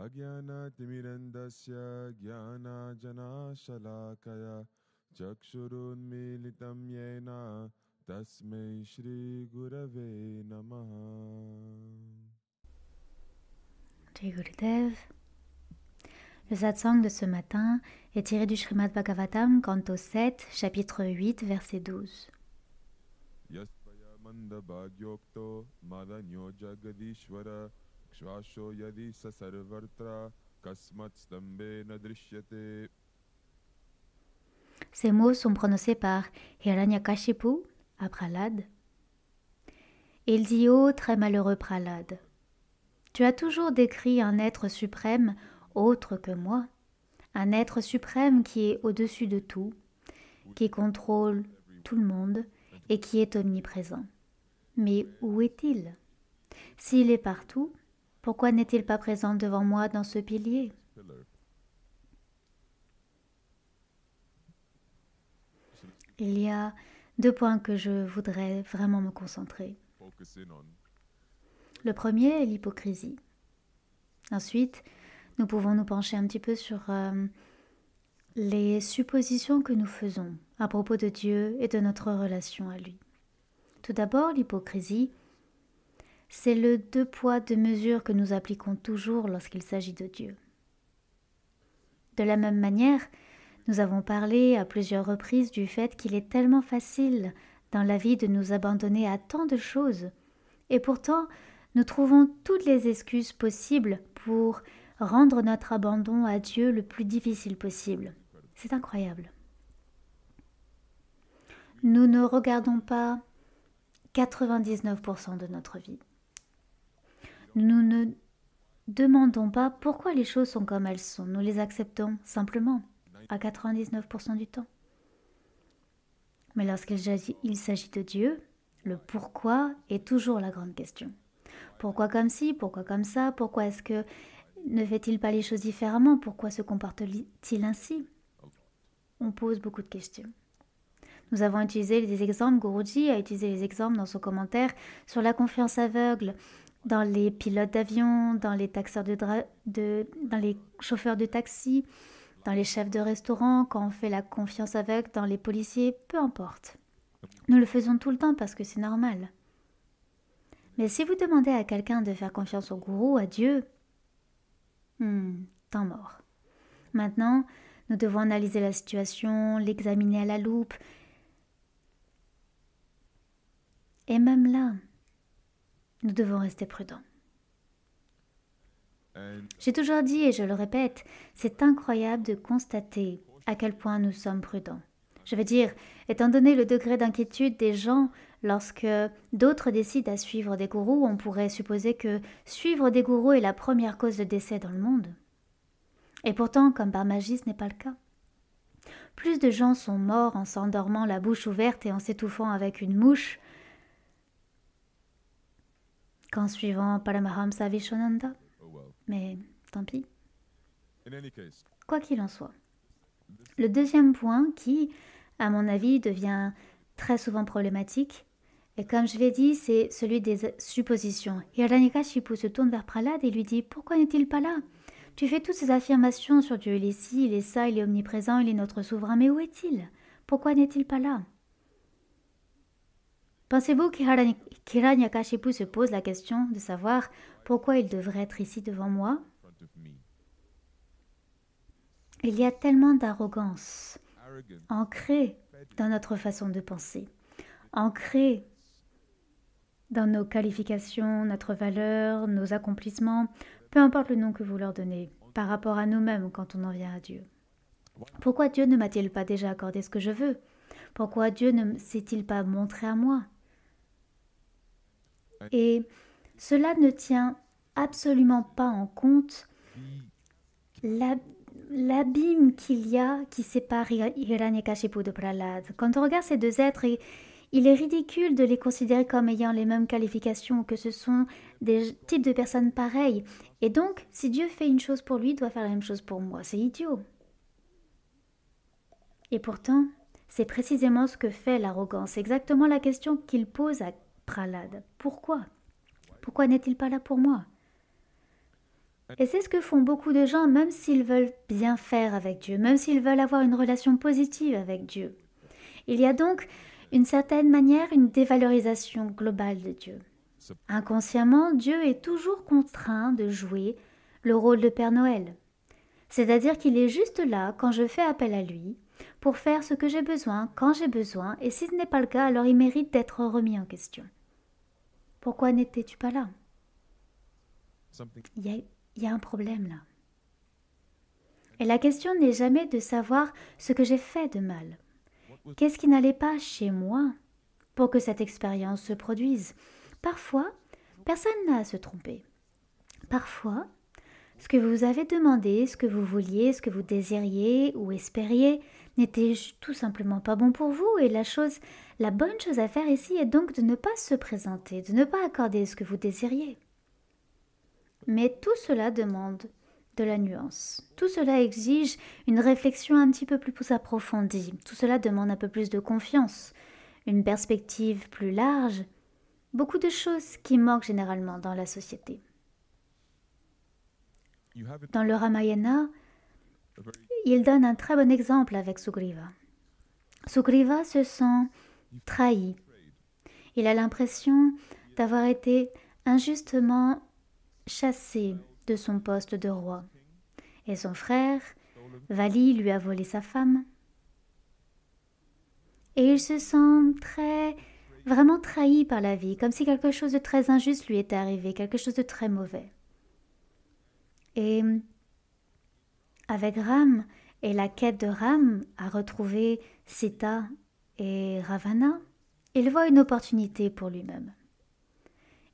Ajnana-timirandasya jnana-jana-shalakaya chakshurunmilitam yena tasmai shri gurave namaha. Jai Gurudev. Le satsang de ce matin est tiré du Srimad Bhagavatam, canto 7, chapitre 8, verset 12. Yaspaya manda bhagyokto madanyo jagadishvara kshvasho yadi sasarvartra kasmat stambe nadrishyate. Ces mots sont prononcés par Hiranyakashipu à Prahlad. Il dit: ô très malheureux Prahlad, tu as toujours décrit un être suprême autre que moi, un être suprême qui est au-dessus de tout, qui contrôle tout le monde et qui est omniprésent. Mais où est-il? S'il est partout, pourquoi n'est-il pas présent devant moi dans ce pilier? Il y a deux points que je voudrais vraiment me concentrer. Le premier est l'hypocrisie. Ensuite, nous pouvons nous pencher un petit peu sur les suppositions que nous faisons à propos de Dieu et de notre relation à lui. Tout d'abord, l'hypocrisie, c'est le deux poids, deux mesures que nous appliquons toujours lorsqu'il s'agit de Dieu. De la même manière, nous avons parlé à plusieurs reprises du fait qu'il est tellement facile dans la vie de nous abandonner à tant de choses, et pourtant nous trouvons toutes les excuses possibles pour rendre notre abandon à Dieu le plus difficile possible. C'est incroyable. Nous ne regardons pas 99% de notre vie. Nous ne demandons pas pourquoi les choses sont comme elles sont. Nous les acceptons simplement, à 99% du temps. Mais lorsqu'il s'agit de Dieu, le pourquoi est toujours la grande question. Pourquoi comme ci, pourquoi comme ça, pourquoi est-ce que ne fait-il pas les choses différemment, pourquoi se comporte-t-il ainsi? On pose beaucoup de questions. Nous avons utilisé des exemples, Guruji a utilisé les exemples dans son commentaire sur la confiance aveugle, dans les pilotes d'avion, dans les taxeurs dans les chauffeurs de taxi, dans les chefs de restaurant, quand on fait la confiance aveugle dans les policiers, peu importe. Nous le faisons tout le temps parce que c'est normal. Mais si vous demandez à quelqu'un de faire confiance au gourou, à Dieu, temps mort. Maintenant, nous devons analyser la situation, l'examiner à la loupe. Et même là, nous devons rester prudents. J'ai toujours dit, et je le répète, c'est incroyable de constater à quel point nous sommes prudents. Je veux dire, étant donné le degré d'inquiétude des gens, lorsque d'autres décident à suivre des gourous, on pourrait supposer que suivre des gourous est la première cause de décès dans le monde. Et pourtant, comme par magie, ce n'est pas le cas. Plus de gens sont morts en s'endormant la bouche ouverte et en s'étouffant avec une mouche qu'en suivant Paramahamsa Viswananda. Mais tant pis. Quoi qu'il en soit. Le deuxième point qui, à mon avis, devient très souvent problématique, et comme je l'ai dit, c'est celui des suppositions. Hiranyakashipu se tourne vers Prahlad et lui dit: pourquoi n'est-il pas là? Tu fais toutes ces affirmations sur Dieu, il est ci, il est ça, il est omniprésent, il est notre souverain, mais où est-il? Pourquoi n'est-il pas là? Pensez-vous qu'Hiranyakashipu se pose la question de savoir pourquoi il devrait être ici devant moi? Il y a tellement d'arrogance ancrée dans notre façon de penser, ancrée dans nos qualifications, notre valeur, nos accomplissements, peu importe le nom que vous leur donnez, par rapport à nous-mêmes quand on en vient à Dieu. Pourquoi Dieu ne m'a-t-il pas déjà accordé ce que je veux? Pourquoi Dieu ne s'est-il pas montré à moi? Et cela ne tient absolument pas en compte l'abîme qu'il y a qui sépare Hiranyakashipu de Prahlad. Quand on regarde ces deux êtres, il est ridicule de les considérer comme ayant les mêmes qualifications, que ce sont des types de personnes pareilles. Et donc, si Dieu fait une chose pour lui, il doit faire la même chose pour moi. C'est idiot. Et pourtant, c'est précisément ce que fait l'arrogance. C'est exactement la question qu'il pose à Prahlad. Pourquoi? Pourquoi n'est-il pas là pour moi? Et c'est ce que font beaucoup de gens, même s'ils veulent bien faire avec Dieu, même s'ils veulent avoir une relation positive avec Dieu. Il y a donc, d'une certaine manière, une dévalorisation globale de Dieu. Inconsciemment, Dieu est toujours contraint de jouer le rôle de Père Noël. C'est-à-dire qu'il est juste là quand je fais appel à lui, pour faire ce que j'ai besoin, quand j'ai besoin, et si ce n'est pas le cas, alors il mérite d'être remis en question. Pourquoi n'étais-tu pas là? Il y a un problème là. Et la question n'est jamais de savoir ce que j'ai fait de mal. Qu'est-ce qui n'allait pas chez moi pour que cette expérience se produise? Parfois, personne n'a à se tromper. Parfois, ce que vous avez demandé, ce que vous vouliez, ce que vous désiriez ou espériez n'était tout simplement pas bon pour vous et la bonne chose à faire ici est donc de ne pas se présenter, de ne pas accorder ce que vous désiriez. Mais tout cela demande de la nuance. Tout cela exige une réflexion un petit peu plus approfondie. Tout cela demande un peu plus de confiance, une perspective plus large, beaucoup de choses qui manquent généralement dans la société. Dans le Ramayana, il donne un très bon exemple avec Sugriva. Sugriva se sent trahi. Il a l'impression d'avoir été injustement chassé de son poste de roi. Et son frère, Vali, lui a volé sa femme. Et il se sent vraiment trahi par la vie, comme si quelque chose de très injuste lui était arrivé, quelque chose de très mauvais. Et avec Ram et la quête de Ram à retrouver Sita et Ravana, il voit une opportunité pour lui-même.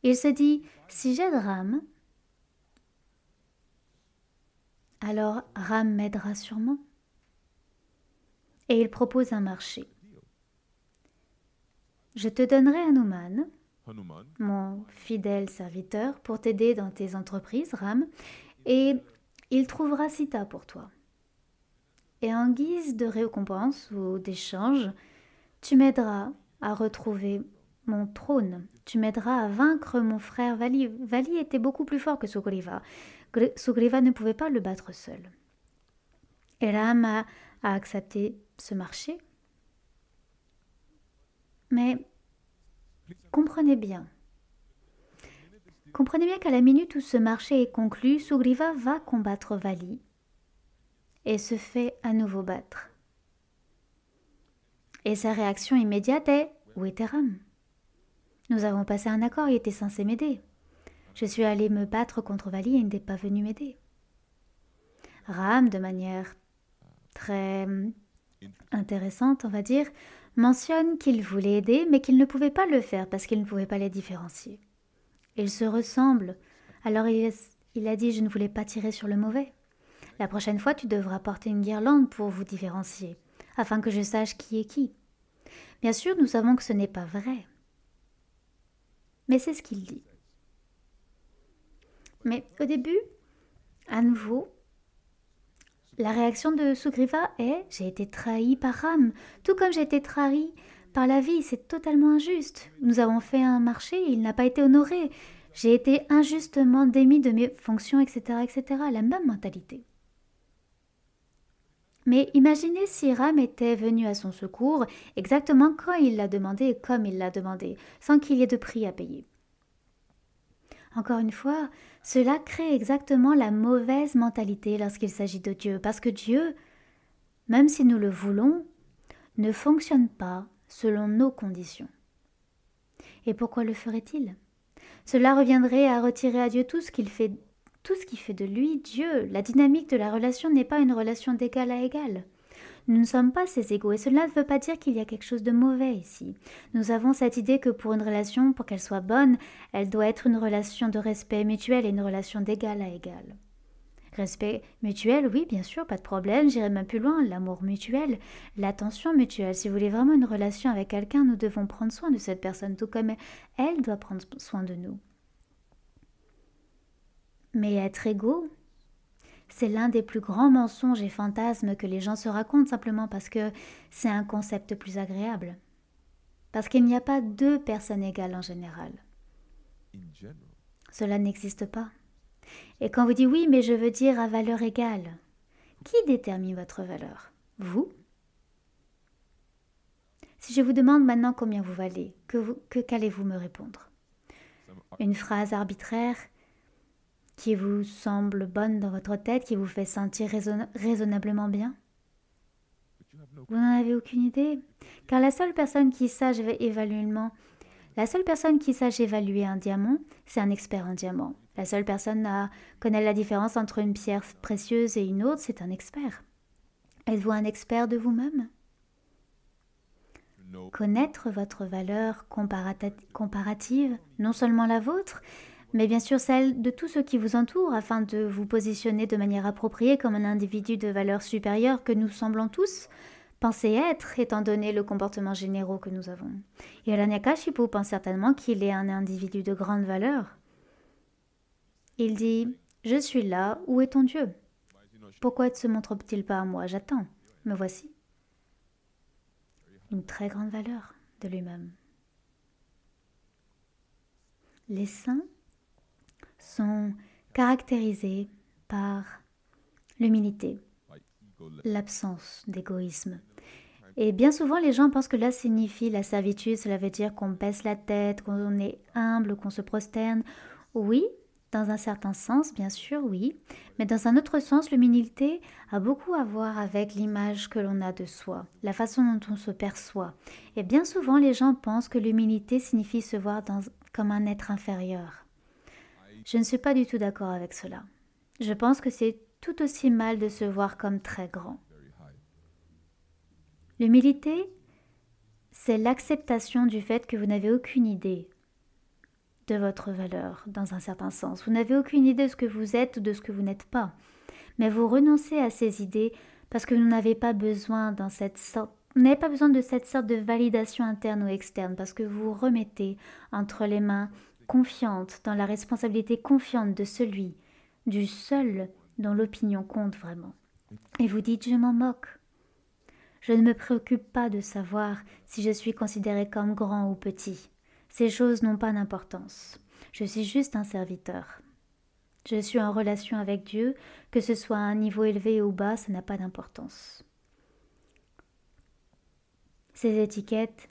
Il se dit, si j'aide Ram, alors Ram m'aidera sûrement. Et il propose un marché. Je te donnerai Hanuman, mon fidèle serviteur, pour t'aider dans tes entreprises, Ram, et il trouvera Sita pour toi. Et en guise de récompense ou d'échange, tu m'aideras à retrouver mon trône. Tu m'aideras à vaincre mon frère Vali. Vali était beaucoup plus fort que Sugriva. Sugriva ne pouvait pas le battre seul. Et Ram a accepté ce marché. Mais comprenez bien qu'à la minute où ce marché est conclu, Sugriva va combattre Vali et se fait à nouveau battre. Et sa réaction immédiate est « Où était Ram ? Nous avons passé un accord, il était censé m'aider. Je suis allé me battre contre Vali et il n'est pas venu m'aider. » Ram, de manière très intéressante, on va dire, mentionne qu'il voulait aider, mais qu'il ne pouvait pas le faire parce qu'il ne pouvait pas les différencier. Ils se ressemblent. Alors il a dit « Je ne voulais pas tirer sur le mauvais. La prochaine fois, tu devras porter une guirlande pour vous différencier, afin que je sache qui est qui. » Bien sûr, nous savons que ce n'est pas vrai. Mais c'est ce qu'il dit. Mais au début, à nouveau, la réaction de Sugriva est « J'ai été trahi par Ram, tout comme j'ai été trahi par la vie, c'est totalement injuste. Nous avons fait un marché, il n'a pas été honoré. J'ai été injustement démis de mes fonctions, etc., etc. » La même mentalité. Mais imaginez si Ram était venu à son secours exactement quand il l'a demandé et comme il l'a demandé, sans qu'il y ait de prix à payer. Encore une fois, cela crée exactement la mauvaise mentalité lorsqu'il s'agit de Dieu, parce que Dieu, même si nous le voulons, ne fonctionne pas selon nos conditions. Et pourquoi le ferait-il? Cela reviendrait à retirer à Dieu tout ce qui fait de lui Dieu. La dynamique de la relation n'est pas une relation d'égal à égal. Nous ne sommes pas ses égaux et cela ne veut pas dire qu'il y a quelque chose de mauvais ici. Nous avons cette idée que pour une relation, pour qu'elle soit bonne, elle doit être une relation de respect mutuel et une relation d'égal à égal. Respect mutuel, oui, bien sûr, pas de problème, j'irai même plus loin, l'amour mutuel, l'attention mutuelle. Si vous voulez vraiment une relation avec quelqu'un, nous devons prendre soin de cette personne, tout comme elle doit prendre soin de nous. Mais être égaux, c'est l'un des plus grands mensonges et fantasmes que les gens se racontent simplement parce que c'est un concept plus agréable. Parce qu'il n'y a pas deux personnes égales en général. Cela n'existe pas. Et quand vous dites oui, mais je veux dire à valeur égale, qui détermine votre valeur? Vous? Si je vous demande maintenant combien vous valez, qu'allez-vous me répondre? Une phrase arbitraire qui vous semble bonne dans votre tête, qui vous fait sentir raisonnablement bien? Vous n'en avez aucune idée? Car la seule personne qui sache évaluer un diamant, c'est un expert en diamant. La seule personne à connaître la différence entre une pierre précieuse et une autre, c'est un expert. Êtes-vous un expert de vous-même? Connaître votre valeur comparative, non seulement la vôtre, mais bien sûr celle de tous ceux qui vous entourent, afin de vous positionner de manière appropriée comme un individu de valeur supérieure que nous semblons tous penser être, étant donné le comportement généraux que nous avons. Hiranyakashipu pense certainement qu'il est un individu de grande valeur. Il dit « Je suis là, où est ton Dieu? Pourquoi ne se montre-t-il pas à moi? J'attends. Me voici. » Une très grande valeur de lui-même. Les saints sont caractérisés par l'humilité, l'absence d'égoïsme. Et bien souvent, les gens pensent que là signifie la servitude, cela veut dire qu'on baisse la tête, qu'on est humble, qu'on se prosterne. Oui, dans un certain sens, bien sûr, oui. Mais dans un autre sens, l'humilité a beaucoup à voir avec l'image que l'on a de soi, la façon dont on se perçoit. Et bien souvent, les gens pensent que l'humilité signifie se voir comme un être inférieur. Je ne suis pas du tout d'accord avec cela. Je pense que c'est tout aussi mal de se voir comme très grand. L'humilité, c'est l'acceptation du fait que vous n'avez aucune idée de votre valeur, dans un certain sens. Vous n'avez aucune idée de ce que vous êtes ou de ce que vous n'êtes pas. Mais vous renoncez à ces idées parce que vous n'avez pas besoin de cette sorte de validation interne ou externe, parce que vous vous remettez entre les mains confiantes, dans la responsabilité confiante de celui, du seul dont l'opinion compte vraiment. Et vous dites, je m'en moque. Je ne me préoccupe pas de savoir si je suis considéré comme grand ou petit. Ces choses n'ont pas d'importance. Je suis juste un serviteur. Je suis en relation avec Dieu, que ce soit à un niveau élevé ou bas, ça n'a pas d'importance. Ces étiquettes,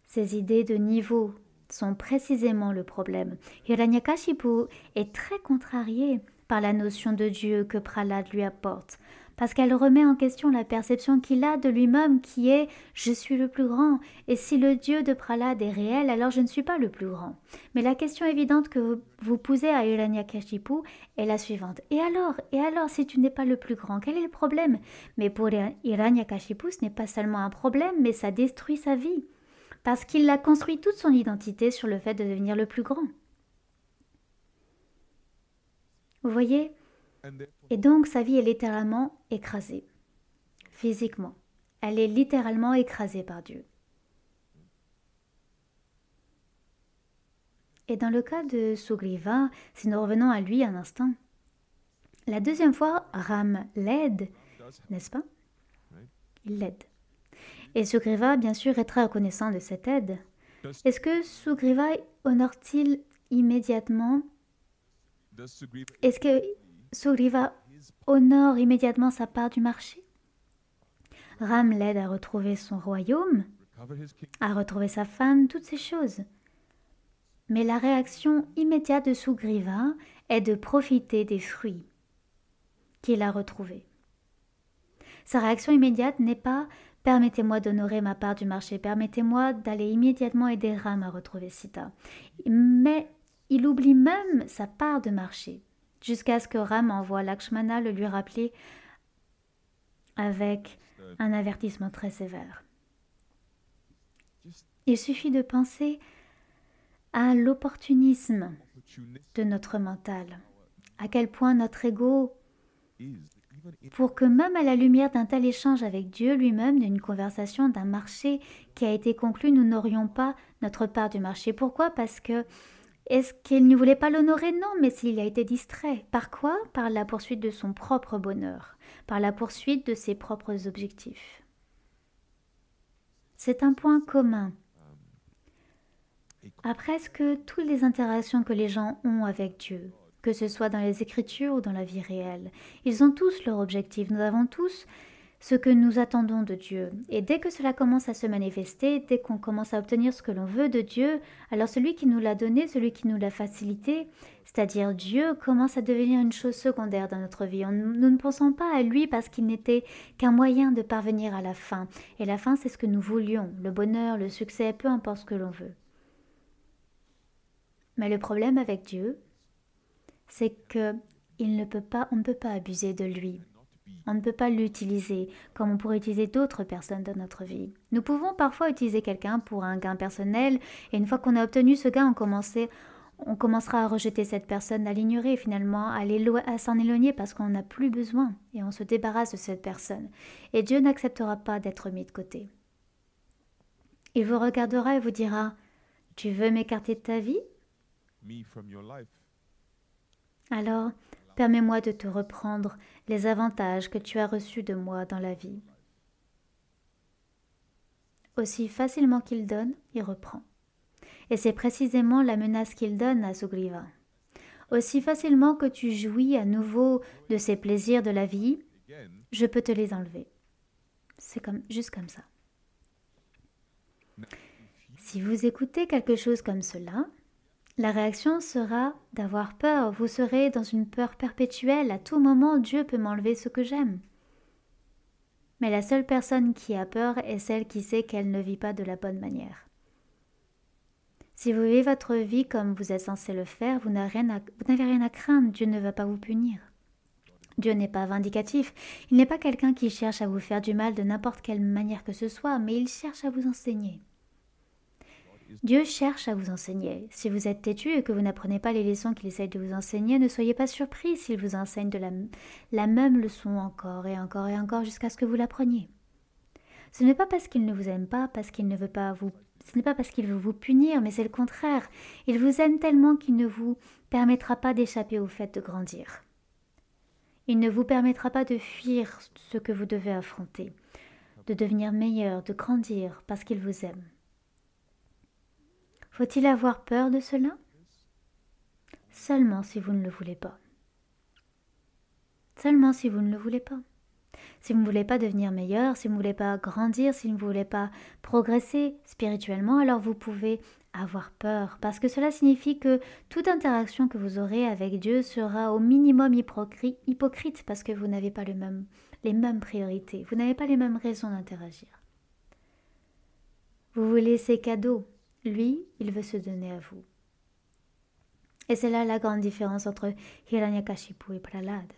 ces idées de niveau sont précisément le problème. Hiranyakashipu est très contrarié par la notion de Dieu que Prahlad lui apporte, parce qu'elle remet en question la perception qu'il a de lui-même qui est « je suis le plus grand ». Et si le Dieu de Prahlad est réel, alors je ne suis pas le plus grand. Mais la question évidente que vous posez à Hiranyakashipu est la suivante. Et alors, si tu n'es pas le plus grand, quel est le problème? Mais pour Hiranyakashipu, ce n'est pas seulement un problème, mais ça détruit sa vie. Parce qu'il a construit toute son identité sur le fait de devenir le plus grand. Vous voyez? Et donc sa vie est littéralement écrasée, physiquement. Elle est littéralement écrasée par Dieu. Et dans le cas de Sugriva, si nous revenons à lui un instant, la deuxième fois, Ram l'aide, n'est-ce pas? Il l'aide. Et Sugriva, bien sûr, est très reconnaissant de cette aide. Est-ce que Sugriva honore-t-il immédiatement? Est-ce que Sugriva honore immédiatement sa part du marché? Ram l'aide à retrouver son royaume, à retrouver sa femme, toutes ces choses. Mais la réaction immédiate de Sugriva est de profiter des fruits qu'il a retrouvés. Sa réaction immédiate n'est pas « permettez-moi d'honorer ma part du marché, permettez-moi d'aller immédiatement aider Ram à retrouver Sita ». Mais il oublie même sa part de marché, jusqu'à ce que Ram envoie Lakshmana le lui rappeler avec un avertissement très sévère. Il suffit de penser à l'opportunisme de notre mental, à quel point notre ego, pour que même à la lumière d'un tel échange avec Dieu lui-même, d'une conversation, d'un marché qui a été conclu, nous n'aurions pas notre part du marché. Pourquoi? Parce que est-ce qu'il ne voulait pas l'honorer? Non, mais s'il a été distrait. Par quoi? Par la poursuite de son propre bonheur, par la poursuite de ses propres objectifs. C'est un point commun à presque toutes les interactions que les gens ont avec Dieu. que ce soit dans les Écritures ou dans la vie réelle. Ils ont tous leur objectif. Nous avons tous ce que nous attendons de Dieu. Et dès que cela commence à se manifester, dès qu'on commence à obtenir ce que l'on veut de Dieu, alors celui qui nous l'a donné, celui qui nous l'a facilité, c'est-à-dire Dieu, commence à devenir une chose secondaire dans notre vie. Nous ne pensons pas à lui parce qu'il n'était qu'un moyen de parvenir à la fin. Et la fin, c'est ce que nous voulions, le bonheur, le succès, peu importe ce que l'on veut. Mais le problème avec Dieu, c'est que on ne peut pas abuser de lui. On ne peut pas l'utiliser comme on pourrait utiliser d'autres personnes dans notre vie. Nous pouvons parfois utiliser quelqu'un pour un gain personnel et une fois qu'on a obtenu ce gain, on commencera à rejeter cette personne, à l'ignorer finalement, à s'en éloigner parce qu'on n'a plus besoin et on se débarrasse de cette personne. Et Dieu n'acceptera pas d'être mis de côté. Il vous regardera et vous dira « Tu veux m'écarter de ta vie ? Alors, permets-moi de te reprendre les avantages que tu as reçus de moi dans la vie. » Aussi facilement qu'il donne, il reprend. Et c'est précisément la menace qu'il donne à Sugriva. Aussi facilement que tu jouis à nouveau de ces plaisirs de la vie, je peux te les enlever. C'est juste comme ça. Si vous écoutez quelque chose comme cela, la réaction sera d'avoir peur. Vous serez dans une peur perpétuelle. À tout moment, Dieu peut m'enlever ce que j'aime. Mais la seule personne qui a peur est celle qui sait qu'elle ne vit pas de la bonne manière. Si vous vivez votre vie comme vous êtes censé le faire, vous n'avez rien à craindre. Dieu ne va pas vous punir. Dieu n'est pas vindicatif. Il n'est pas quelqu'un qui cherche à vous faire du mal de n'importe quelle manière que ce soit, mais il cherche à vous enseigner. Dieu cherche à vous enseigner. Si vous êtes têtu et que vous n'apprenez pas les leçons qu'il essaye de vous enseigner, ne soyez pas surpris s'il vous enseigne la même leçon encore et encore et encore jusqu'à ce que vous l'appreniez. Ce n'est pas parce qu'il ne vous aime pas, ce n'est pas parce qu'il veut vous punir, mais c'est le contraire. Il vous aime tellement qu'il ne vous permettra pas d'échapper au fait de grandir. Il ne vous permettra pas de fuir ce que vous devez affronter, de devenir meilleur, de grandir parce qu'il vous aime. Faut-il avoir peur de cela? Seulement si vous ne le voulez pas. Seulement si vous ne le voulez pas. Si vous ne voulez pas devenir meilleur, si vous ne voulez pas grandir, si vous ne voulez pas progresser spirituellement, alors vous pouvez avoir peur, parce que cela signifie que toute interaction que vous aurez avec Dieu sera au minimum hypocrite, parce que vous n'avez pas les mêmes priorités, vous n'avez pas les mêmes raisons d'interagir. Vous voulez ses cadeaux, lui, il veut se donner à vous. Et c'est là la grande différence entre Hiranyakashipu et Prahlad.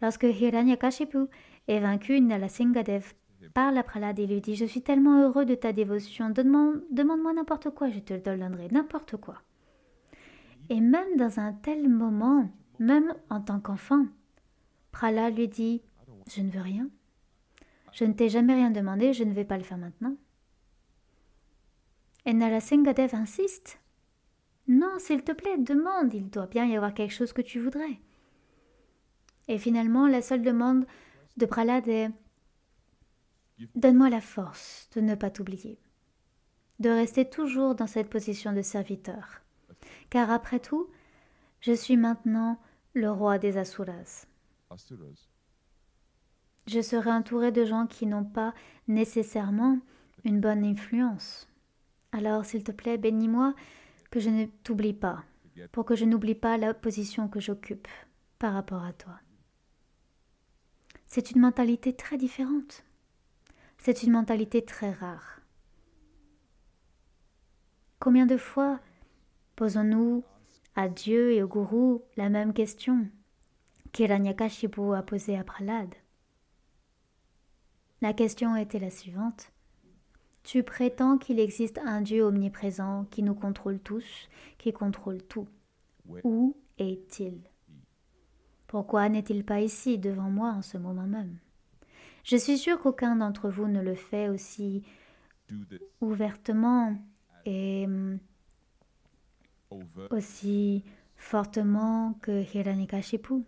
Lorsque Hiranyakashipu est vaincu, Nalasingadev parle à Prahlad et lui dit « Je suis tellement heureux de ta dévotion, demande-moi n'importe quoi, je te le donnerai, n'importe quoi. » Et même dans un tel moment, même en tant qu'enfant, Prahlad lui dit « Je ne veux rien. Je ne t'ai jamais rien demandé, je ne vais pas le faire maintenant. » Et Nalasingadev insiste. « Non, s'il te plaît, demande, il doit bien y avoir quelque chose que tu voudrais. » Et finalement, la seule demande de Prahlad est « Donne-moi la force de ne pas t'oublier, de rester toujours dans cette position de serviteur. Car après tout, je suis maintenant le roi des Asuras. Je serai entouré de gens qui n'ont pas nécessairement une bonne influence. Alors, s'il te plaît, bénis-moi que je ne t'oublie pas, pour que je n'oublie pas la position que j'occupe par rapport à toi. » C'est une mentalité très différente. C'est une mentalité très rare. Combien de fois posons-nous à Dieu et au gourou la même question qu'Hiranyakashipu a posée à Prahlad? La question était la suivante. Tu prétends qu'il existe un Dieu omniprésent qui nous contrôle tous, qui contrôle tout. Où est-il? Pourquoi n'est-il pas ici, devant moi, en ce moment même? Je suis sûre qu'aucun d'entre vous ne le fait aussi ouvertement et aussi fortement que Hiranyakashipu.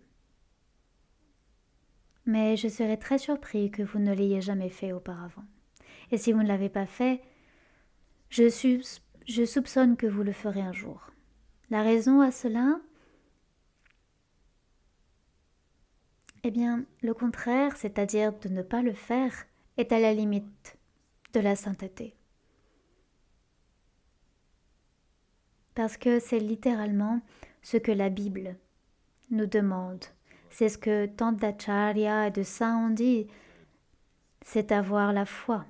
Mais je serais très surpris que vous ne l'ayez jamais fait auparavant. Et si vous ne l'avez pas fait, je soupçonne que vous le ferez un jour. La raison à cela, Eh bien, le contraire, c'est-à-dire de ne pas le faire, est à la limite de la sainteté. Parce que c'est littéralement ce que la Bible nous demande. C'est ce que tant d'acharya et de saints ont dit, c'est avoir la foi.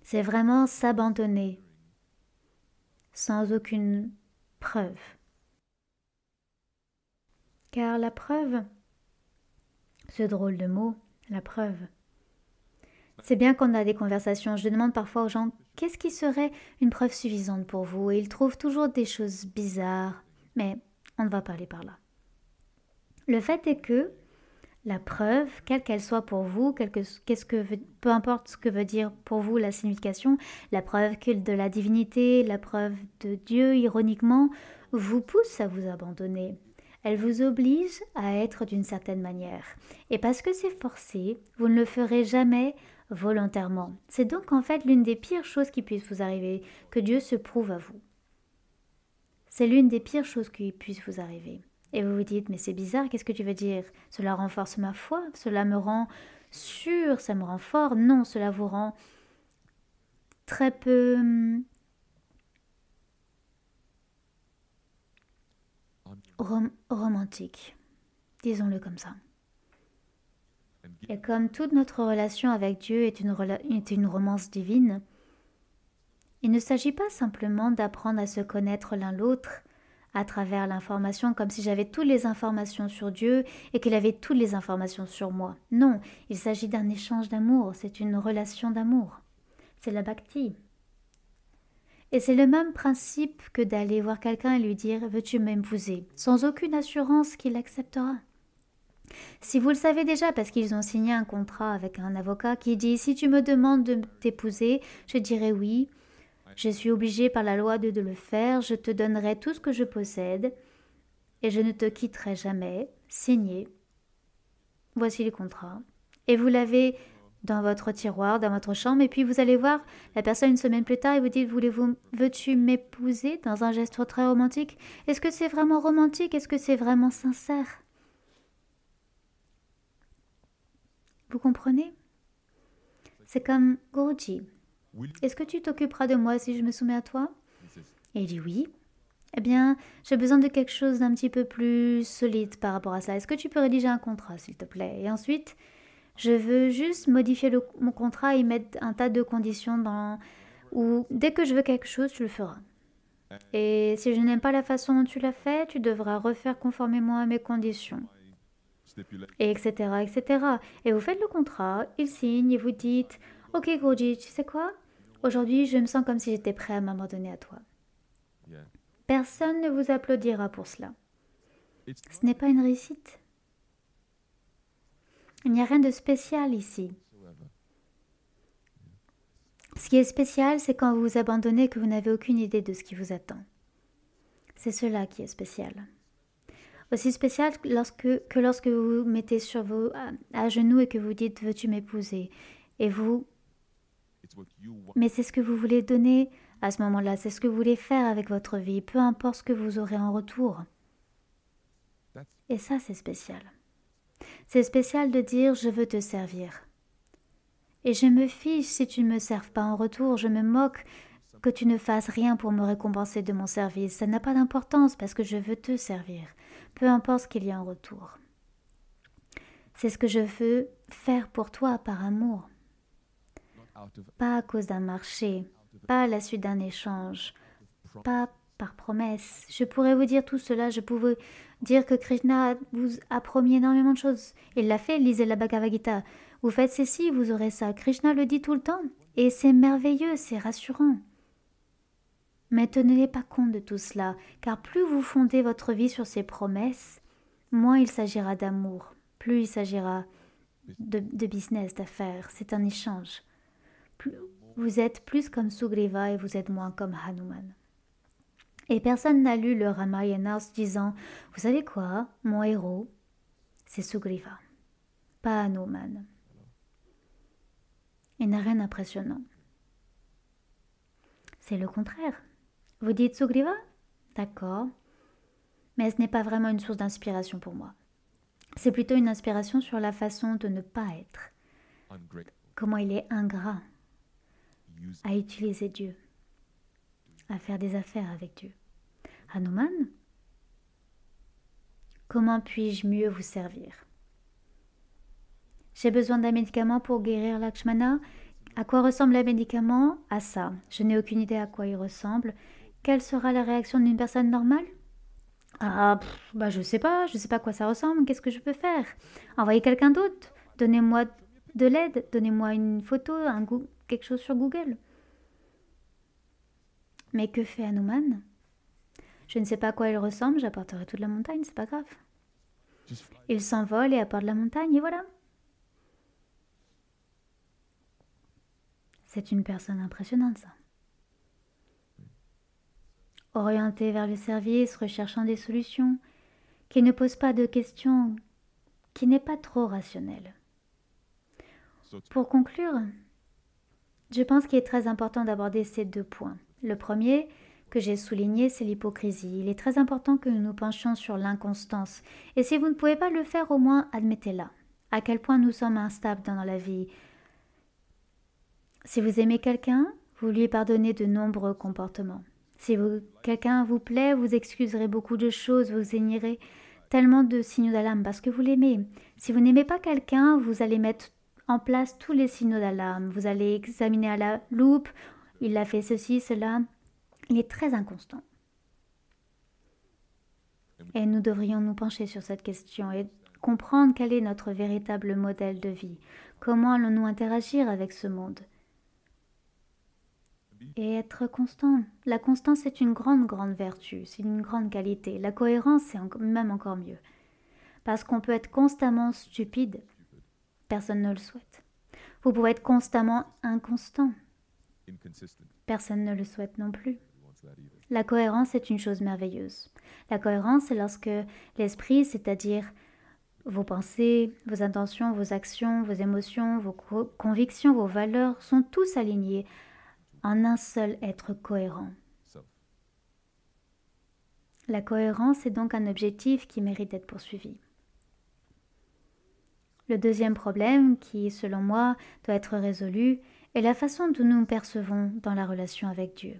C'est vraiment s'abandonner sans aucune preuve. Car la preuve, ce drôle de mot, la preuve, c'est bien qu'on a des conversations. Je demande parfois aux gens qu'est-ce qui serait une preuve suffisante pour vous et ils trouvent toujours des choses bizarres. Mais on ne va pas aller par là. Le fait est que la preuve, quelle qu'elle soit pour vous, peu importe ce que veut dire pour vous la signification, la preuve de la divinité, la preuve de Dieu, ironiquement, vous pousse à vous abandonner. Elle vous oblige à être d'une certaine manière. Et parce que c'est forcé, vous ne le ferez jamais volontairement. C'est donc en fait l'une des pires choses qui puissent vous arriver, que Dieu se prouve à vous. C'est l'une des pires choses qui puissent vous arriver. Et vous vous dites, mais c'est bizarre, qu'est-ce que tu veux dire? Cela renforce ma foi, cela me rend sûr, ça me rend fort. Non, cela vous rend très peu romantique, disons-le comme ça. Et comme toute notre relation avec Dieu est une romance divine, il ne s'agit pas simplement d'apprendre à se connaître l'un l'autre à travers l'information, comme si j'avais toutes les informations sur Dieu et qu'il avait toutes les informations sur moi. Non, il s'agit d'un échange d'amour, c'est une relation d'amour. C'est la bhakti. Et c'est le même principe que d'aller voir quelqu'un et lui dire « Veux-tu m'épouser ?» sans aucune assurance qu'il acceptera. Si vous le savez déjà, parce qu'ils ont signé un contrat avec un avocat qui dit « Si tu me demandes de t'épouser, je dirai oui. Je suis obligée par la loi de le faire, je te donnerai tout ce que je possède et je ne te quitterai jamais. Signé. Voici le contrat. » Et vous l'avez dans votre tiroir, dans votre chambre, et puis vous allez voir la personne une semaine plus tard et vous dites veux-tu m'épouser dans un geste très romantique? Est-ce que c'est vraiment romantique? Est-ce que c'est vraiment sincère? Vous comprenez? C'est comme Guruji. Est-ce que tu t'occuperas de moi si je me soumets à toi? Et il dit oui. Eh bien, j'ai besoin de quelque chose d'un petit peu plus solide par rapport à ça. Est-ce que tu peux rédiger un contrat, s'il te plaît? Et ensuite, je veux juste modifier mon contrat et mettre un tas de conditions où dès que je veux quelque chose, tu le feras. Et si je n'aime pas la façon dont tu l'as fait, tu devras refaire conformément à mes conditions. Et etc., etc. Et vous faites le contrat, il signe et vous dites « Ok, Guruji, tu sais quoi? Aujourd'hui, je me sens comme si j'étais prêt à m'abandonner à toi. » Personne ne vous applaudira pour cela. Ce n'est pas une réussite. Il n'y a rien de spécial ici. Ce qui est spécial, c'est quand vous vous abandonnez et que vous n'avez aucune idée de ce qui vous attend. C'est cela qui est spécial. Aussi spécial que lorsque vous vous mettez sur à genoux et que vous dites « Veux-tu m'épouser ?» Et mais c'est ce que vous voulez donner à ce moment-là, c'est ce que vous voulez faire avec votre vie, peu importe ce que vous aurez en retour. Et ça, c'est spécial. C'est spécial de dire « Je veux te servir ». Et je me fiche si tu ne me serves pas en retour, je me moque que tu ne fasses rien pour me récompenser de mon service. Ça n'a pas d'importance parce que je veux te servir, peu importe ce qu'il y a en retour. C'est ce que je veux faire pour toi par amour. Pas à cause d'un marché, pas à la suite d'un échange, pas par promesse. Je pourrais vous dire tout cela, je pourrais dire que Krishna vous a promis énormément de choses. Il l'a fait, lisez la Bhagavad Gita. Vous faites ceci, vous aurez ça. Krishna le dit tout le temps. Et c'est merveilleux, c'est rassurant. Mais tenez pas compte de tout cela, car plus vous fondez votre vie sur ces promesses, moins il s'agira d'amour, plus il s'agira de business, d'affaires. C'est un échange. Vous êtes plus comme Sugriva et vous êtes moins comme Hanuman. Et personne n'a lu le Ramayana en se disant « Vous savez quoi, mon héros, c'est Sugriva, pas Hanuman. » Il n'a rien d'impressionnant. C'est le contraire. Vous dites Sugriva? D'accord. Mais ce n'est pas vraiment une source d'inspiration pour moi. C'est plutôt une inspiration sur la façon de ne pas être. ungrateful, Comment il est ingrat use à utiliser Dieu, à faire des affaires avec Dieu. Hanuman, comment puis-je mieux vous servir? J'ai besoin d'un médicament pour guérir Lakshmana. À quoi ressemble le médicament? À ça. Je n'ai aucune idée à quoi il ressemble. Quelle sera la réaction d'une personne normale? Je sais pas à quoi ça ressemble, qu'est-ce que je peux faire? Envoyez quelqu'un d'autre, donnez-moi de l'aide, donnez-moi une photo, quelque chose sur Google. Mais que fait Hanuman? Je ne sais pas à quoi il ressemble, j'apporterai toute la montagne, c'est pas grave. just fly. Il s'envole et apporte la montagne, et voilà. C'est une personne impressionnante, ça. Orienté vers le service, recherchant des solutions, qui ne pose pas de questions, qui n'est pas trop rationnel. So Pour conclure, je pense qu'il est très important d'aborder ces deux points. Le premier que j'ai souligné, c'est l'hypocrisie. Il est très important que nous nous penchions sur l'inconstance. Et si vous ne pouvez pas le faire, au moins admettez-la. À quel point nous sommes instables dans la vie. Si vous aimez quelqu'un, vous lui pardonnez de nombreux comportements. Si quelqu'un vous plaît, vous excuserez beaucoup de choses, vous ignorez tellement de signaux d'alarme parce que vous l'aimez. Si vous n'aimez pas quelqu'un, vous allez mettre en place tous les signaux d'alarme. Vous allez examiner à la loupe, il a fait ceci, cela. Il est très inconstant. Et nous devrions nous pencher sur cette question et comprendre quel est notre véritable modèle de vie. Comment allons-nous interagir avec ce monde? Et être constant. La constance est une grande vertu, c'est une grande qualité. La cohérence, c'est même encore mieux. Parce qu'on peut être constamment stupide, personne ne le souhaite. Vous pouvez être constamment inconstant, inconsistent. personne ne le souhaite non plus. Nobody wants that either. La cohérence est une chose merveilleuse. La cohérence, c'est lorsque l'esprit, c'est-à-dire vos pensées, vos intentions, vos actions, vos émotions, vos convictions, vos valeurs, sont tous alignés en un seul être cohérent. Self. La cohérence est donc un objectif qui mérite d'être poursuivi. Le deuxième problème, qui, selon moi, doit être résolu, est la façon dont nous nous percevons dans la relation avec Dieu.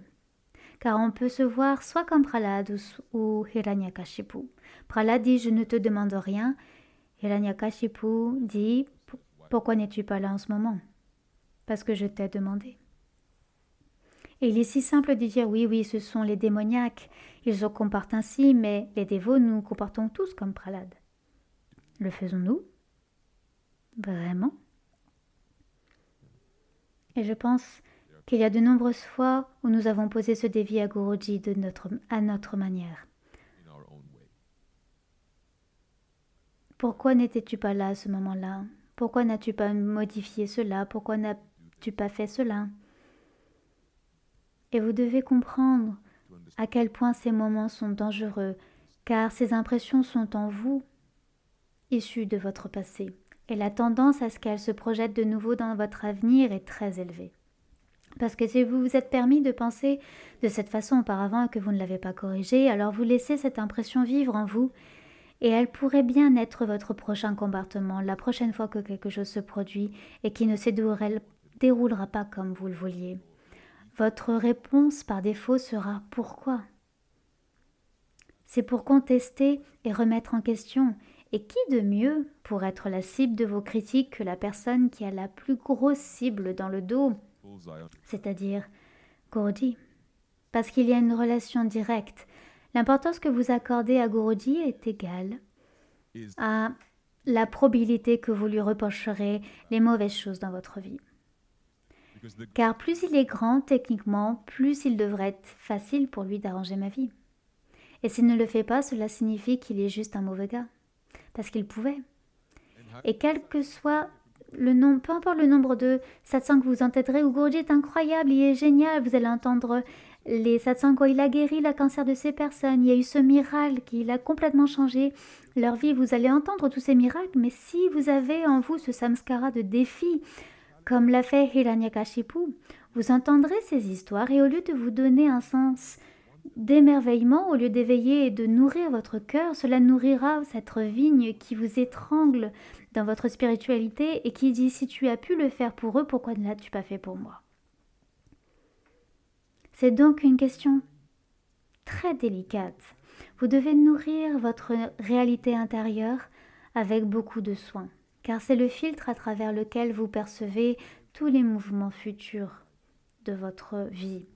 Car on peut se voir soit comme Prahlad ou Hiranyakashipu. Prahlad dit « Je ne te demande rien ». Hiranyakashipu dit « Pourquoi n'es-tu pas là en ce moment ?»« Parce que je t'ai demandé. » Et il est si simple de dire « Oui, ce sont les démoniaques. Ils se comportent ainsi, mais les dévots, nous nous comportons tous comme Prahlad. » Le faisons-nous? Vraiment? Et je pense qu'il y a de nombreuses fois où nous avons posé ce défi à Guruji à notre manière. In our own way. Pourquoi n'étais-tu pas là à ce moment-là? Pourquoi n'as-tu pas modifié cela? Pourquoi n'as-tu pas fait cela? Et vous devez comprendre To understand à quel point ces moments sont dangereux, car ces impressions sont en vous, issues de votre passé, et la tendance à ce qu'elles se projettent de nouveau dans votre avenir est très élevée. Parce que si vous vous êtes permis de penser de cette façon auparavant et que vous ne l'avez pas corrigée, alors vous laissez cette impression vivre en vous, et elle pourrait bien être votre prochain comportement la prochaine fois que quelque chose se produit et qui ne se déroulera pas comme vous le vouliez. Votre réponse par défaut sera « Pourquoi ?» C'est pour contester et remettre en question. Et qui de mieux pour être la cible de vos critiques que la personne qui a la plus grosse cible dans le dos, bullseye on c'est-à-dire Guruji? Parce qu'il y a une relation directe. L'importance que vous accordez à Guruji est égale is à la probabilité que vous lui reprocherez les mauvaises choses dans votre vie. because the Car plus il est grand techniquement, plus il devrait être facile pour lui d'arranger ma vie. Et s'il ne le fait pas, cela signifie qu'il est juste un mauvais gars. Parce qu'il pouvait. Et quel que soit le nombre, peu importe le nombre de satsangs que vous entendrez, où Guruji est incroyable, il est génial, vous allez entendre les satsangs où il a guéri le cancer de ces personnes, il y a eu ce miracle qui a complètement changé leur vie, vous allez entendre tous ces miracles, mais si vous avez en vous ce samskara de défi, comme l'a fait Hiranyakashipu, vous entendrez ces histoires et au lieu de vous donner un sens d'émerveillement, au lieu d'éveiller et de nourrir votre cœur, cela nourrira cette vigne qui vous étrangle dans votre spiritualité et qui dit, si tu as pu le faire pour eux, pourquoi ne l'as-tu pas fait pour moi? C'est donc une question très délicate. Vous devez nourrir votre réalité intérieure avec beaucoup de soin, car c'est le filtre à travers lequel vous percevez tous les mouvements futurs de votre vie.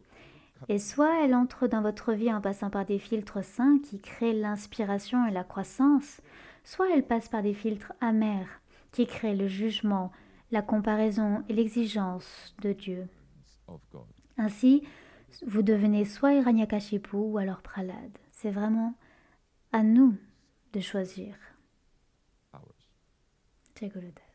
Et soit elle entre dans votre vie en passant par des filtres sains qui créent l'inspiration et la croissance, soit elle passe par des filtres amers qui créent le jugement, la comparaison et l'exigence de Dieu. of God. Ainsi, vous devenez soit Hiranyakashipu ou alors Prahlad. C'est vraiment à nous de choisir. Ours. Jai Gurudev.